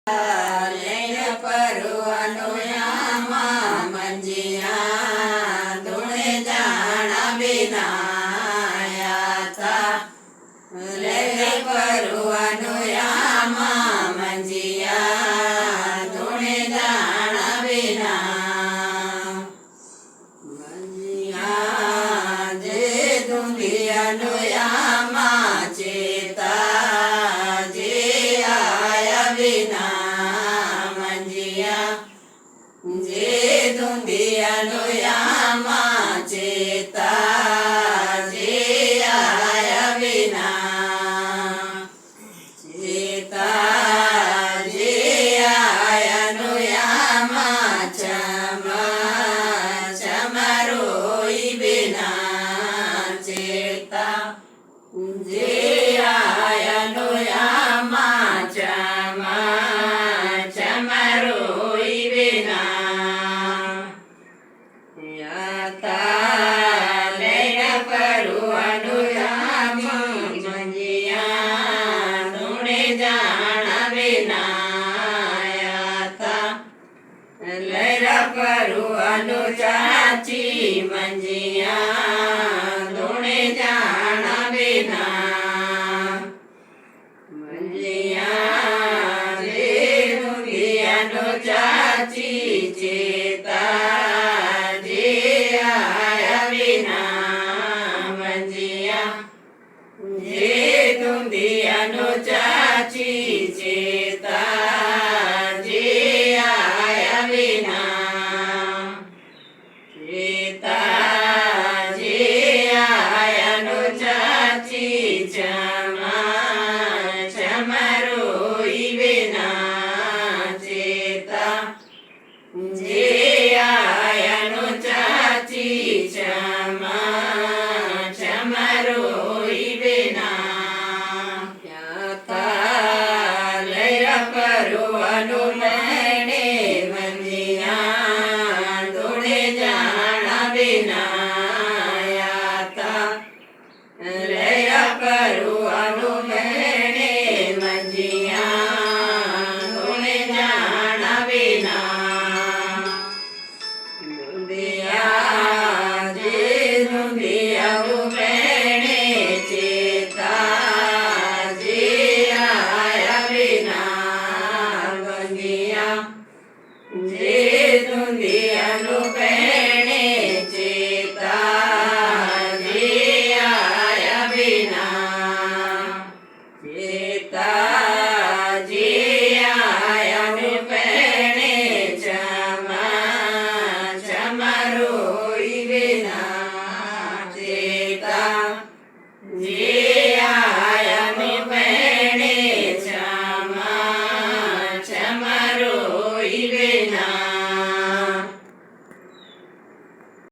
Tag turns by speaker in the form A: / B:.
A: લઈને પરવાનું આમાં મંજિયા ધૂણે જાણા વિનાયા તા લઈને પરવાનું આમાં મંજિયા ધૂણે જાણા વિના મંજિયા જે ધૂંધિયાનું આમાં ચેતા જે આયા વિના મંજિયા જે ધૂંધિયાનું આમાં ચેતા જે આયા વિના ચેતા જે આયાનું આમાં ચમરોઈ વિના ચેતા જે આયાનું આમાં ચમરોઈ વિના યાતા લઈને પરવાનું આમાં મંજિયા ધૂણે જાણા વિના યાતા લઈને પરવાનું ચાચી મંજિયા ધૂણે જાણા વિના મંજિયા જે ધૂંધિયાનો ચાચી ચેતા જે આયા વિના મંજિયા જે ધૂંધિયાનો ચાચી ચેતા જે આયા વિના ચેતા જે આયાનો ચાચી ચમરોઈ વિના ચેતા જે આયાનો ચાચી ચમરોઈ વિના યાતા લઈને પરવાનું મેણે મંજિયા ધૂણે જાણા વિના યાતા લઈને પરવાનું મેણે મંજિયા ધૂણે જાણા વિના ધૂંધિયા જે ધૂંધિયાનું મેણે ચેતા જે આયા વિના મંજિયા જે ધૂંધિયાનું મેણે ચેતા જે આયા વિના ચેતા જે આયાનું મેણે ચમરોઈ વિના ચેતા જે આયાનું મેણે ચમરોઈ વિના